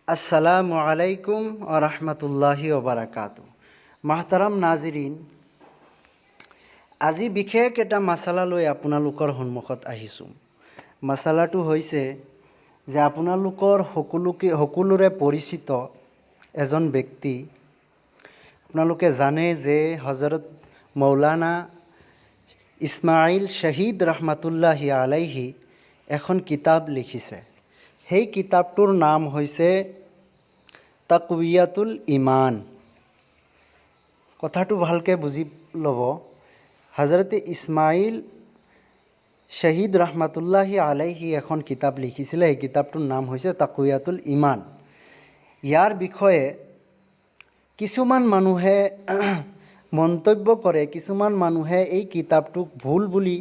আসসালামু আলাইকুম ওয়া ৰাহমাতুল্লাহি ওয়া বাৰাকাতু। মাহতাৰাম নাজিৰিন, আজি বিশেষ এটা মাছালা লৈ আপোনালোকৰ সন্মুখত আহিছোঁ। মাছালাটো হৈছে যে আপোনালোকৰ সকলোৰে পৰিচিত এজন ব্যক্তি। আপোনালোকে জানে যে হজৰত মৌলানা ইছমাইল শ্বহীদ ৰহমাতুল্লাহি আলাইহি এখন কিতাপ লিখিছে। সেই কিতাপটোৰ নাম হৈছে তাকৱিয়াতুল ইমান। কথাটো ভালকৈ বুজি ল'ব। হজৰতে ইছমাইল শ্বহীদ ৰহমাতুল্লাহি আলাইহি এখন কিতাপ লিখিছিলে। সেই কিতাপটোৰ নাম হৈছে তাকৱিয়াতুল ইমান। ইয়াৰ বিষয়ে কিছুমান মানুহে মন্তব্য কৰে, কিছুমান মানুহে এই কিতাপটোক ভুল বুলি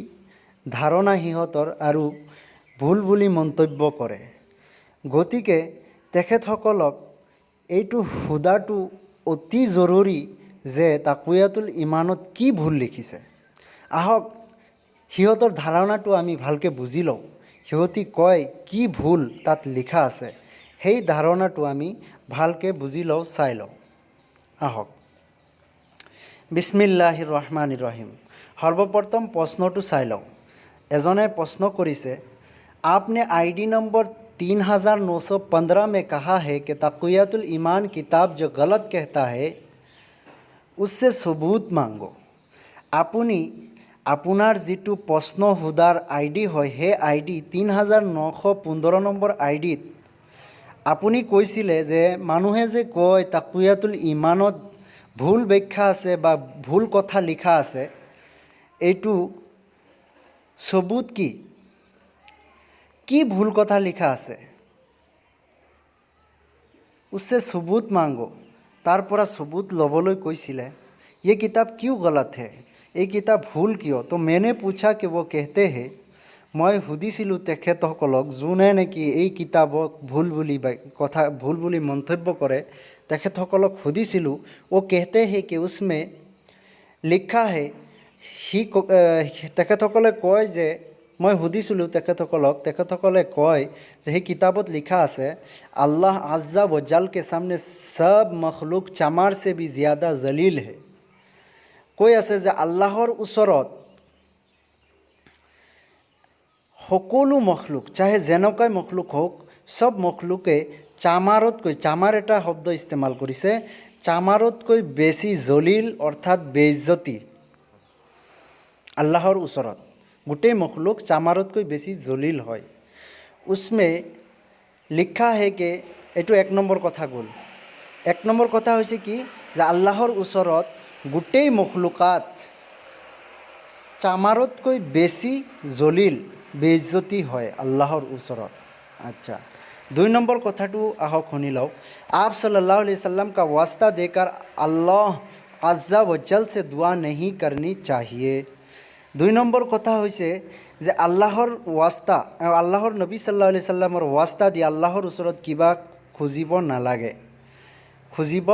ধাৰণা সিহঁতৰ আৰু ভুল বুলি মন্তব্য কৰে। গতিকে তেখেতসকলক এইটো সোধাটো অতি জৰুৰী যে তাকৱিয়াতুল ইমানত কি ভুল লিখিছে। আহক সিহঁতৰ ধাৰণাটো আমি ভালকৈ বুজি লওঁ। সিহঁতি কয় কি ভুল তাত লিখা আছে, সেই ধাৰণাটো আমি ভালকৈ বুজি লওঁ, চাই লওঁ। আহক। বিসমিল্লাহিৰ ৰহমানিৰ ৰহিম। সৰ্বপ্ৰথম প্ৰশ্নটো চাই লওঁ। এজনে প্ৰশ্ন কৰিছে, आपने आईडी नंबर 3915 में कहा है कि तक़वियतुल ईमान किताब जो गलत कहता है उससे सबूत मांगो। আপুনি আপোনাৰ যিটো প্ৰশ্ন সোধাৰ আইডি হয়, সেই আইডি 3915 নম্বৰ আইডিত আপুনি কৈছিলে যে মানুহে যে কয় তাকৱিয়াতুল ইমানত ভুল ব্যাখ্যা আছে বা ভুল কথা লিখা আছে, এইটো সবুত কি ভুল কথা লিখা আছে? उससे सबूत मांगो। তাৰ পৰা सबूत ল'বলৈ কৈছিলে। ये किताब क्यों गलत है? এই কিতাপ ভুল কিয়? তো मैंने पूछा कि वो कहते हैं, মই সুধিছিলোঁ তেখেতসকলক যোনে নেকি এই কিতাপক ভুল বুলি মন্তব্য কৰে, তেখেতসকলক সুধিছিলোঁ। वो कहते हैं कि उसमें लिखा है, তেখেতসকলে কয় যে, মই সুধিছিলোঁ তেখেতসকলে কয় যে সেই কিতাপত লিখা আছে আল্লাহ আজ্জা व जल के सामने सब मखलूक चमार से भी ज़्यादा जलील है। কৈ আছে যে আল্লাহৰ ওচৰত সকলো মখলুক, চাহে যেনেকুৱাই মখলুক হওক, চব মখলুকে চামাৰ এটা শব্দ ইস্তেমাল কৰিছে, চামাৰতকৈ বেছি জলিল অৰ্থাৎ বেইজ্জতি। আল্লাহৰ ওচৰত গোটেই মখলুক চামাৰতকৈ বেছি জলিল হয়। উসমে লিখা হে কে, এইটো এক নম্বৰ কথা গ'ল। এক নম্বৰ কথা হৈছে কি যে আল্লাহৰ ওচৰত গোটেই মখলুকাত চামাৰতকৈ বেছি জলিল বেইজ্জতি হয় আল্লাহৰ ওচৰত। আচ্ছা, দুই নম্বৰ কথাটো আহক শুনি লওক। आप सल्लल्लाहु अलैहि वसल्लम का वास्ता देकर अल्लाह अज़्ज़ा व जल से दुआ नहीं करनी चाहिए। দুই নম্বৰ কথা হৈছে যে আল্লাহৰ নবী সাল্লাল্লাহু আলাইহি সাল্লামৰ ৱাস্তা দি আল্লাহৰ ওচৰত কিবা খুজিব নালাগে, খুজিব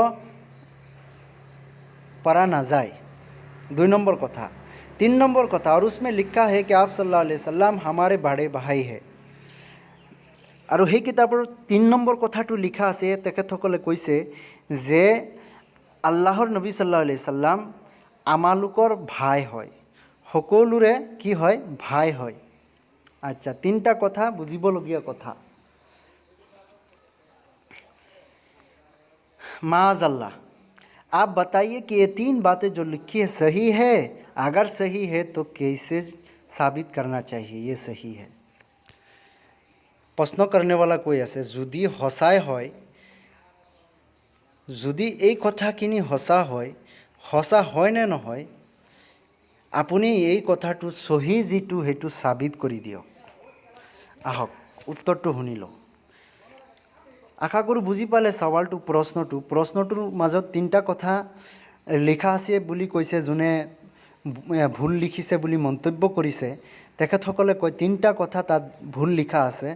পৰা নাযায়। দুই নম্বৰ কথা। তিন নম্বৰ কথা, और उसमें लिखा है कि आप सल्लल्लाहु अलैहि वसल्लम हमारे बड़े भाई है। আৰু সেই কিতাপৰ 3 নম্বৰ কথাটো লিখা আছে, তেখেতসকলে কৈছে যে আল্লাহৰ নবী সাল্লাল্লাহু আলাইহি সাল্লাম আমালোকৰ ভাই হয়, সকলোৰে কি হয়? ভাই হয়। আচ্ছা, তিনটা কথা বুজিবলগীয়া কথা। माज़अल्लाह, आप बताइए कि ये 3 बातें जो लिखी है सही है? अगर सही है तो कैसे साबित करना चाहिए ये सही है? प्रश्न करने वाला कोई আছে, যদি সঁচাই হয়, যদি এই কথাখিনি সঁচা হয় নে নহয়, আপুনি এই কথাটো সহি যিটো সেইটো সাবিত কৰি দিয়ক। আহক উত্তৰটো শুনি লওঁ। আশা কৰোঁ বুজি পালে সৱালটো, প্ৰশ্নটোৰ মাজত 3টা কথা লিখা আছে বুলি কৈছে। যোনে ভুল লিখিছে বুলি মন্তব্য কৰিছে, তেখেতসকলে কয় 3টা কথা তাত ভুল লিখা আছে।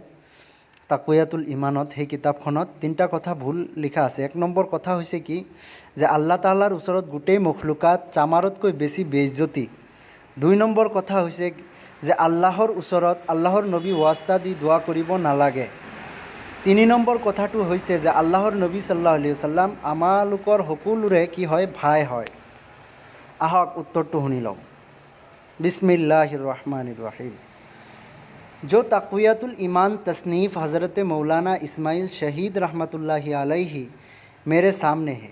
তাকৱিয়াতুল ইমানত, সেই কিতাপখনত 3টা কথা ভুল লিখা আছে। 1 নম্বৰ কথা হৈছে কি যে আল্লাহ তাআলাৰ ওচৰত গোটেই মখলুকাত চামাৰতকৈ বেছি বেইজ্জতি। 2 নম্বৰ কথা হৈছে যে আল্লাহৰ ওচৰত আল্লাহৰ নবী ৱাস্তা দি দোৱা কৰিব নালাগে। তিনি নম্বৰ কথাটো হৈছে যে আল্লাহৰ নবী সাল্লাল্লাহু আলাইহি ওয়াসাল্লাম আমালোকৰ সকলোৰে কি হয়, ভাই হয়। আহক উত্তৰটো শুনি লওঁ। बिस्मिल्लाहिर रहमानिर रहीम। जो तक़वियतुल ईमान तसनीफ़ हज़रत मौलाना इस्माइल शहीद रहमतुल्लाहि अलैहि मेरे सामने है।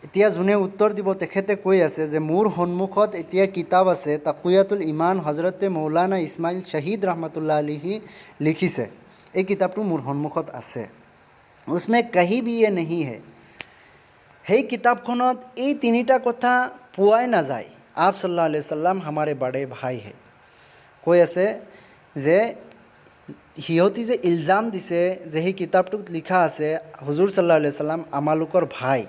এতিয়া যোনে উত্তৰ দিব তেখেতে কৈ আছে যে মোৰ সন্মুখত এতিয়া কিতাপ আছে, তাকুয়াতুল ইমান হজৰতে মৌলানা ইছমাইল শহীদ ৰহমতুল্লাহ আলিহি লিখিছে। এই কিতাপটো মোৰ সন্মুখত আছে। উসমে কহি ভি ये नहीं है। সেই কিতাপখনত এই তিনিটা কথা পোৱাই নাযায়। आप सल्लल्लाहु अलैहि वसल्लम हमारे बड़े भाई है। কৈ আছে যে সিহঁতি যে ইলজাম দিছে যে সেই কিতাপটোত লিখা আছে হুজুৰ সাল্লাল্লাহু আলাইহি ওয়াসাল্লাম আমালোকৰ ভাই,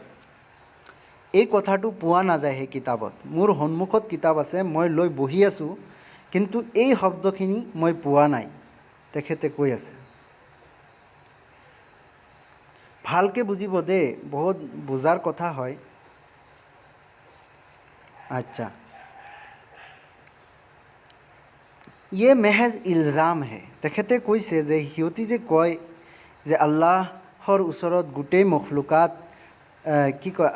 এই কথাটো পোৱা নাযায় সেই কিতাপত। মোৰ সন্মুখত কিতাপ আছে, মই লৈ বহি আছোঁ, কিন্তু এই শব্দখিনি মই পোৱা নাই, তেখেতে কৈ আছে। ভালকৈ বুজিব দেই, বহুত বুজাৰ কথা হয়। আচ্ছা, ये महज ইলজাম হে। তেখেতে কৈছে যে সিহঁতি যে কয় যে আল্লাহৰ ওচৰত গোটেই মখলুকাত কি কয়,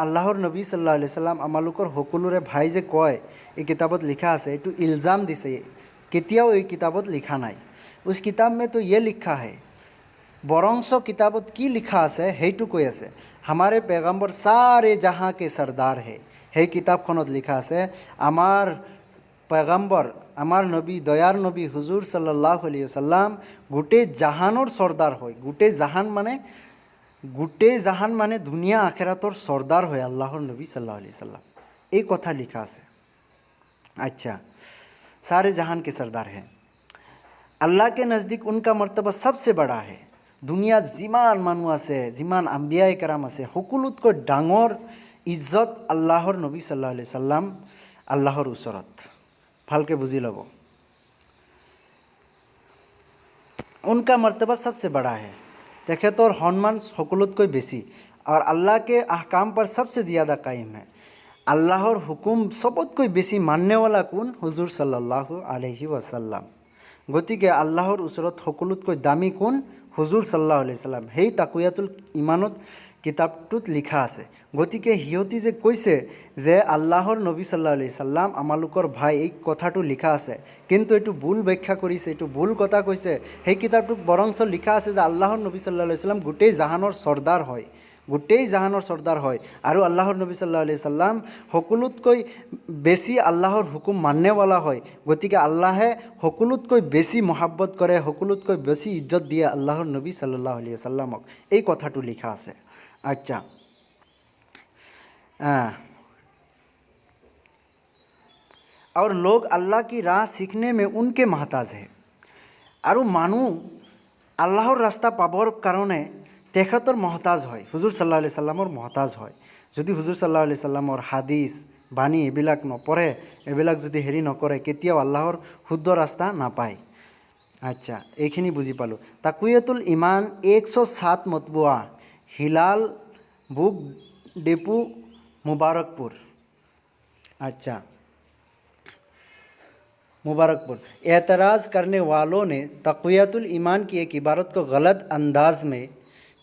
আল্লাহৰ নবী সাল্লাল্লাহু আলাইহি ওয়াসাল্লাম আমালোকৰ সকলোৰে ভাই যে কয়, এই কিতাপত লিখা আছে, এইটো ইলজাম দিছে, কেতিয়াও এই কিতাপত লিখা নাই। উস কিতাব মে তো ये লিখা হে, বৰংচ কিতাপত কি লিখা আছে সেইটো কৈ আছে, হামাৰে পেগাম্বৰ সাৰে জাহাঁ কে সৰ্দাৰ হে। সেই কিতাপখনত লিখা আছে আমাৰ পেগাম্বৰ, আমাৰ নবী, দয়াৰ নবী হুজুৰ সাল্লাল্লাহু আলাইহি ওয়াসাল্লাম গোটেই জাহানৰ সৰ্দাৰ হয়। গোটেই জাহান মানে দুনিয়া আখেৰাতৰ সৰ্দাৰ হয় আল্লাহৰ নবী সাল্লাল্লাহু আলাইহি ওয়াসাল্লাম। এই কথা লিখা আছে। আচ্ছা, सारे जहान के सरदार हैं। अल्लाह के नज़दीक उनका मर्तबा सबसे बड़ा है। दुनिया जिमान মানুহ আছে, যিমান আম্বিয়াই কেৰাম আছে, সকলোতকৈ ডাঙৰ ইজ্জত আল্লাহৰ নবী সাল্লাল্লাহু আলাইহি ওয়াসাল্লাম আল্লাহৰ ওচৰত। ভালকৈ বুজি ল'ব। उनका मर्तबा सबसे बड़ा है। তেখেতৰ সন্মান সকলোতকৈ বেছি। और अल्लाह के अहकाम पर सबसे ज़्यादा कायम है। আল্লাহৰ হুকুম সবতকৈ বেছি মান্যৱালা কোন? হুজুৰ সাল্লাল্লাহু আলাইহি ওয়াসাল্লাম। গতিকে আল্লাহৰ ওচৰত সকলোতকৈ দামী কোন? হুজুৰ সাল্লাল্লাহু আলাইহি ওয়াসাল্লাম। সেই তাকুয়াতুল ইমানত কিতাপটোত লিখা আছে। গতিকে সিহঁতি যে কৈছে যে আল্লাহৰ নবী সাল্লাল্লাহু আলাইহি ওয়াসাল্লাম আমালোকৰ ভাই, এই কথাটো লিখা আছে, কিন্তু এইটো ভুল ব্যাখ্যা কৰিছে, এইটো ভুল কথা কৈছে। সেই কিতাপটোত বৰঞ্চ লিখা আছে যে আল্লাহৰ নবী সাল্লাল্লাহু আলাইহি ওয়াসাল্লাম গোটেই জাহানৰ সৰ্দাৰ হয়, গোটেই জাহানৰ সৰ্দাৰ হয়। আৰু আল্লাহৰ নবী সাল্লাল্লাহু আলাইহি ওয়াসাল্লাম সকলোতকৈ বেছি আল্লাহৰ হুকুম মান্যৱালা হয়। গতিকে আল্লাহে সকলোতকৈ বেছি মহাব্বত কৰে, সকলোতকৈ বেছি ইজ্জত দিয়ে আল্লাহৰ নবী সাল্লাল্লাহু আলাইহি ওয়াসাল্লামক। এই কথাটো লিখা আছে। अच्छा, और लोग अल्लाह की राह सीखने में उनके महताज है। আৰু মানুহ আল্লাহৰ ৰাস্তা পাবৰ কাৰণে তেখেতৰ মহতাজ হয়, হুজুৰ সাল্লাল্লাহু আলাইহি ওয়াসাল্লামৰ মহতাজ হয়। যদি হুজুৰ সাল্লাল্লাহু আলাইহি ওয়াসাল্লামৰ হাদিছ বাণী এইবিলাক নপঢ়ে, এইবিলাক যদি হেৰি নকৰে, কেতিয়াও আল্লাহৰ শুদ্ধ ৰাস্তা নাপায়। আচ্ছা, এইখিনি বুজি পালোঁ। তাকুয়াতুল ইমান 107 মতবুआ, हिलाल बुक डिपो मुबारकपुर। अच्छा, मुबारकपुर। एतराज़ करने वालों ने तक़वियतुल ईमान की एक इबारत को गलत अंदाज में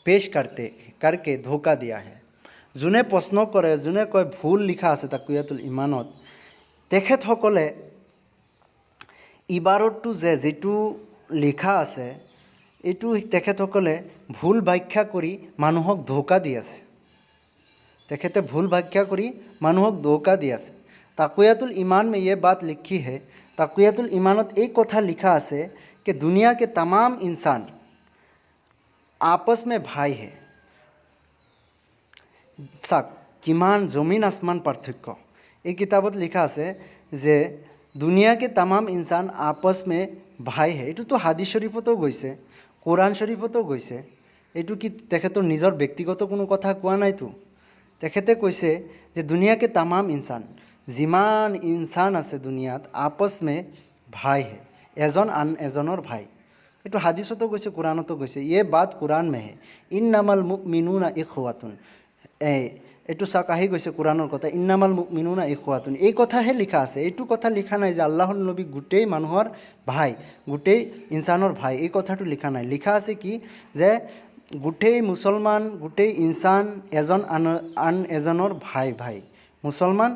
पेश करके धोखा दिया है। যোনে প্ৰশ্ন কৰে, যোনে কয় ভুল লিখা আছে তাকুয়াতুল ইমানত, তেখেতসকলে ইবাৰতটো যিটো লিখা আছে এইটো তেখেতসকলে ভুল ব্যাখ্যা কৰি মানুহক ধোকা দি আছে। তেখেতে ভুল ব্যাখ্যা কৰি মানুহক ধোকা দি আছে। তাকুয়াতুল ईमान में ये बात लिखी है, তাকুয়াতুল ईमानत एक कथा लिखा আছে कि दुनिया के तमाम इंसान आपस में भाई है। চাক কিমান জমিন আসমান পাৰ্থক্য। এই কিতাবত লিখা আছে যে দুনিয়া के तमाम इंसान आपस में भाई है। এইটোতো হাদিছ শৰীফতো গৈছে, কোৰআন শৰীফতো গৈছে। এইটো কি তেখেতৰ নিজৰ ব্যক্তিগত কোনো কথা কোৱা নাইতো। তেখেতে কৈছে যে দুনিয়াকে তামাম ইনসান, যিমান ইনসান আছে দুনিয়াত, আপস মে ভাই হে, এজন আন এজনৰ ভাই। এইটো হাদিছতো গৈছে, কোৰআনতো গৈছে। ইয়ে বাত কোৰআন মে হে, ইন্নামাল মুমিনুনা ইখওয়াতুন। এইটো চাওক আহি গৈছে কোৰাণৰ কথা, ইন্নামাল মুমিনুনা ইখৱাতুন, এই কথাহে লিখা আছে। এইটো কথা লিখা নাই যে আল্লাহৰ নবী গোটেই মানুহৰ ভাই, গোটেই ইনচানৰ ভাই, এই কথাটো লিখা নাই। লিখা আছে কি যে গোটেই মুছলমান, গোটেই ইনচান এজন আন এজনৰ ভাই ভাই, মুছলমান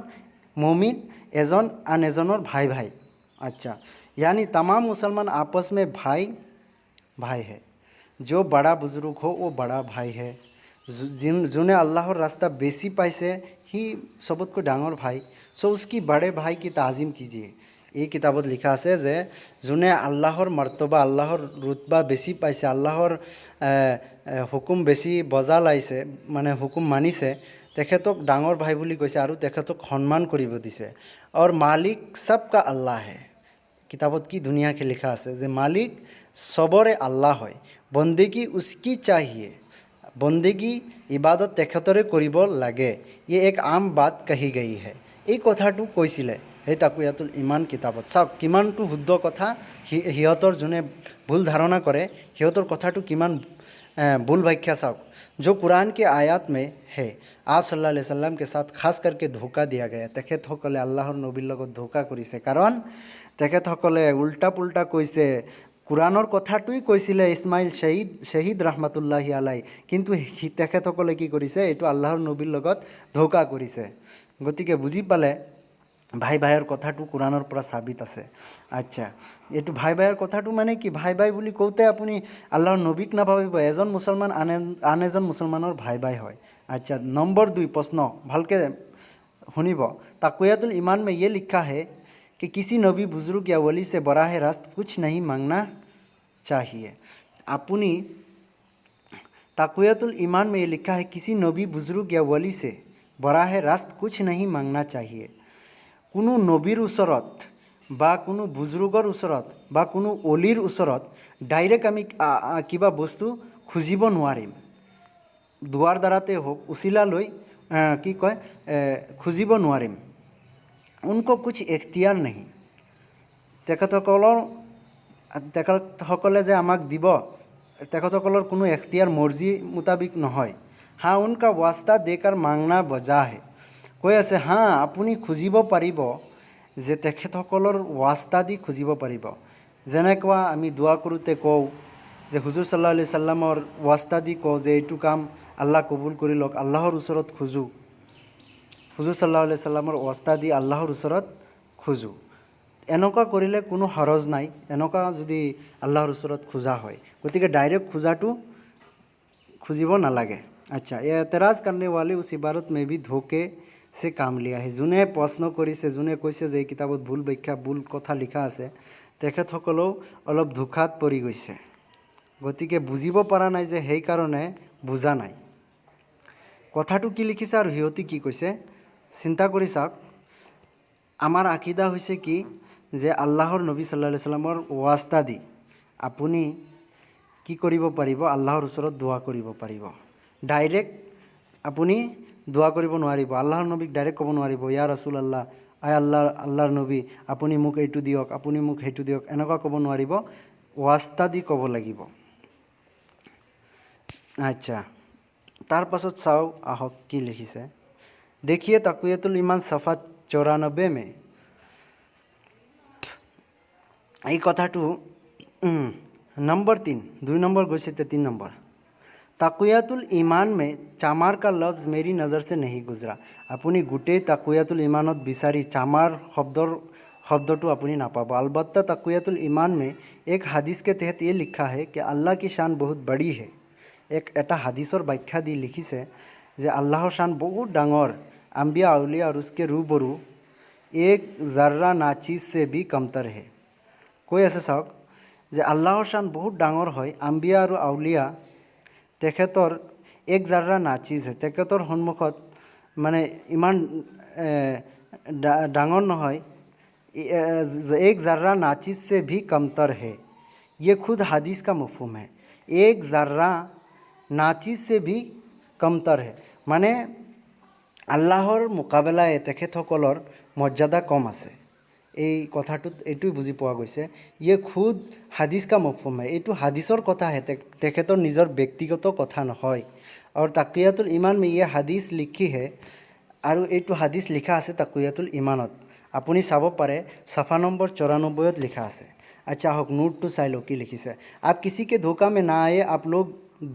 मोमिन एजन आन एजनर भाई भाई। अच्छा, यानी तमाम मुसलमान आपस में भाई भाई है। जो बड़ा बुजुर्ग हो वो बड़ा भाई है। जोने अल्लाहर रास्ता बेसी पाइसे ही सबतको डांगर भाई, सो उसकी बड़े भाई की ताज़ीम कीजिए। ये किताबत लिखा আছে যে যোনে আল্লাহৰ মৰ্তবা, আল্লাহৰ ৰুতবা বেছি পাইছে, আল্লাহৰ হুকুম বেছি বজা লাইছে, মানে হুকুম মানিছে, তেখেতক ডাঙৰ ভাই বুলি কৈছে আৰু তেখেতক সন্মান কৰিব দিছে। আৰু মালিক সবকা আল্লাহ হে। কিতাবত কি ধুনীয়াকৈ লিখা আছে যে মালিক সবৰে আল্লাহ হয়, বন্দেগী উসকি চাহিয়ে, বন্দেগী ইবাদত তেখেতৰে কৰিব লাগে। ये एक आम बात कही गई है। এই কথাটো কৈছিলে সেই তাকুয়াতুল ইমান কিতাবত। চাওক কিমানটো শুদ্ধ কথা, সিহঁতৰ যোনে ভুল ধাৰণা কৰে সিহঁতৰ কথাটো কিমান भूल व्याख्या साहब। जो कुरान के आयत में है आप सल्लल्लाहु अलैहि वसल्लम के साथ खास करके धोखा दिया गया। तेखेतসকলে আল্লাহৰ নবীৰ লগত ধোকা কৰিছে, কাৰণ তেখেতসকলে উল্টা পুল্টা কৈছে। কুৰাণৰ কথাটোই কৈছিলে ইছমাইল শহীদ ৰহমাতুল্লাহি আলাই, কিন্তু তেখেতসকলে কি কৰিছে, এইটো আল্লাহৰ নবীৰ লগত ধোকা কৰিছে। গতিকে বুজি পালে ভাই ভাইৰ কথাটো কুৰাণৰ পৰা সাবিত আছে। আচ্ছা, এইটো ভাই ভাইৰ কথাটো মানে কি, ভাই ভাই বুলি কওঁতে আপুনি আল্লাহৰ নবীক নাভাবিব, এজন মুছলমান আন এজন মুছলমানৰ ভাই ভাই হয়। अच्छा, नंबर 2 प्रश्न ভালকে শুনিব। ताक़ुयातुल ईमान में ये लिखा है कि किसी नबी बुजुर्ग या वली से बराह रास्त कुछ नहीं मांगना चाहिए। अपनी ताक़ुयातुल ईमान में ये लिखा है किसी नबी बुजुर्ग या वली से बराह रास्त कुछ नहीं मांगना चाहिए। কোনো নবীৰ ওচৰত বা কোনো বুজুৰ্গৰ ওচৰত বা কোনো অলিৰ ওচৰত ডাইৰেক্ট আমি কিবা বস্তু খুজিব নোৱাৰিম। দুৱাৰ দ্বাৰাতে হওক, উচিলা লৈ কি কয় খুজিব নোৱাৰিম। উनको कुछ এখতিয়াৰ नहीं। তেখেতসকলে যে আমাক দিব, তেখেতসকলৰ কোনো এখতিয়াৰ মৰ্জি মুতাবিক নহয়। हाँ, उनका वास्ता देकर मांगना बजा है। কৈ আছে হা, আপুনি খুজিব পাৰিব যে তেখেতসকলৰ ৱাস্তা দি খুজিব পাৰিব। যেনেকুৱা আমি দোৱা কৰোঁতে কওঁ যে হুজুৰ সাল্লাল্লাহু আলাইহি সাল্লামৰ ৱাস্তা দি কওঁ যে এইটো কাম আল্লাহ কবুল কৰি লওক, আল্লাহৰ ওচৰত খোজোঁ। হুজুৰ সাল্লাল্লাহু আলাইহি সাল্লামৰ ৱাস্তা দি আল্লাহৰ ওচৰত খোজোঁ। এনেকুৱা কৰিলে কোনো হৰজ নাই, এনেকুৱা যদি আল্লাহৰ ওচৰত খোজা হয়। গতিকে ডাইৰেক্ট খোজাটো খুজিব নালাগে। আচ্ছা, ये एतराज़ करने वाले उस इबारत में भी धोखे से काम लिया है। যোনে প্ৰশ্ন কৰিছে, যোনে কৈছে যে এই কিতাপত ভুল ব্যাখ্যা, ভুল কথা লিখা আছে, তেখেতসকলেও অলপ ধোকাত পৰি গৈছে। গতিকে বুজিব পৰা নাই যে সেইকাৰণে বুজা নাই কথাটো কি লিখিছে আৰু সিহঁতি কি কৈছে চিন্তা কৰি চাওক। আমাৰ আকীদা হৈছে কি যে আল্লাহৰ নবী সাল্লাল্লাহু আলাইহি সাল্লামৰ ৱাস্তা দি আপুনি কি কৰিব পাৰিব, আল্লাহৰ ওচৰত দোৱা কৰিব পাৰিব। ডাইৰেক্ট আপুনি দোয়া কৰিব নোৱাৰিব। আল্লাহৰ নবীক ডাইৰেক্ট ক'ব নোৱাৰিব ইয়া ৰাসূল আল্লাহ, আই আল্লাহৰ নবী আপুনি মোক এইটো দিয়ক, আপুনি মোক সেইটো দিয়ক, এনেকুৱা ক'ব নোৱাৰিব। ৱাস্তা দি ক'ব লাগিব। আচ্ছা, তাৰ পাছত চাও আহক কি লিখিছে। देखिए तक़वियतुल ईमान सफ़ा 94 में এই কথাটো नंबर 3 2 नंबर গৈছে 3 नंबर। ताक़ुयातुल ईमान में चामार का लफ्ज़ मेरी नज़र से नहीं गुजरा। अपनी गोटे ताक़ुयातुल ईमानत बिचारी चामार शब्दटो अपनी नापाब। अलबत्ता ताक़ुयातुल ईमान में एक हदीस के तहत ये लिखा है कि अल्लाह की शान बहुत बड़ी है। এটা হাদিসৰ ব্যাখ্যা দি লিখিছে যে আল্লাহৰ শান বহুত ডাঙৰ, আম্বিয়া আউলিয়া और उसके रूबरू एक ज़र्रा नाचीज से भी कमतर है। কৈ আছে চাওক যে আল্লাহৰ শান বহুত ডাঙৰ হয়, আম্বিয়া আৰু আউলিয়া তেখেতৰ এক জাৰ্ৰা নাচিজ হয়, তেখেতৰ সন্মুখত মানে ইমান ডাঙৰ নহয়। एक जर्रा नाचिज से भी कमतर है, ये खुद हदीस का मफहूम है। एक जर्रा नाचिज से भी कमतर है মানে আল্লাহৰ মোকাবেলায় তেখেতসকলৰ মৰ্যাদা কম আছে। এই কথাটোত এইটোই বুজি পোৱা গৈছে। ইয়ে খুদ হাদিস কা মফহুম হয়, এইটো হাদিসৰ কথাহে, তেখেতৰ নিজৰ ব্যক্তিগত কথা নহয়। और तक़ियातुल ईमान में ये हदीस लिखी है और ये हदीस लिखा আছে तक़ियातुल ईमानत আপুনি চাব পাৰে सफ़ा नम्बर 94 लिखा আছে। अच्छा होक नोट टू चाই लो কি লিখিছে। आप किसी के धोखा में ना आए, आप लोग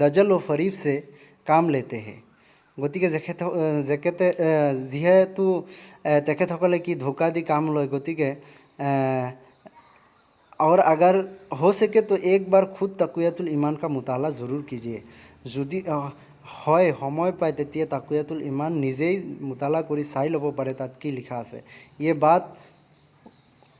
दजल व फरीब से काम लेते हैं। গতিকে যিহেতু তেখেতসকলে কি ধোকা দি কাম লয়, গতিকে और अगर हो सके तो एक बार खुद तक़ियातुल ईमान का मुताला ज़रूर कीजिए। যদি হয় সময় পায় তেতিয়া তাকুয়াতুল ইমান নিজেই মুতালা কৰি চাই ল'ব পাৰে তাত কি লিখা আছে। ये बात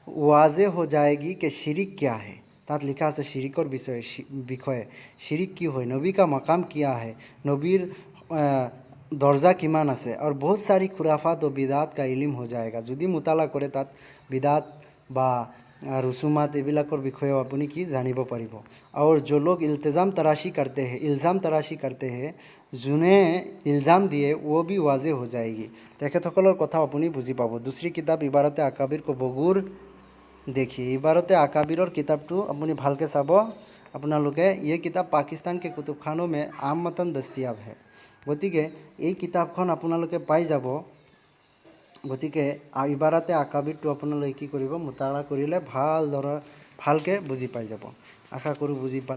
वाज़े हो जाएगी कि शिरिक क्या है। তাত লিখা আছে শিৰিকৰ বিষয়ে শিরিক কি হয়, নবী का मकाम क्या है, নবীর দরজা কিমান আছে, और बहुत सारी खुराफात व बिदात का इल्म हो जाएगा। যদি মুতালা কৰে তাত बिदात বা रसूमात এইবিলাকৰ বিষয়েও আপুনি কি জানিব পাৰিব। और जो लोग इल्ज़ाम तराशी करते हैं जोने इल्ज़ाम दिए वो भी वाज़े हो जाएगी। তেখেতসকলৰ কথা আপুনি বুজি পাব। दूसरी किताब इबारत अकाबिर को बगुर देखिए। इबारत अकाबिरर किताबটো আপুনি ভালকৈ চাব আপোনালোকে। ये किताब पाकिस्तान के कुतुबखानों में आमतन दस्तियाब है। গতিকে এই কিতাপখন আপোনালোকে পাই যাব। গতিকে ইবাৰতে আকাবিৰটো আপোনালোকে কি কৰিব, মুতালা কৰিলে ভালকৈ বুজি পাই যাব। আশা কৰোঁ বুজি পালে।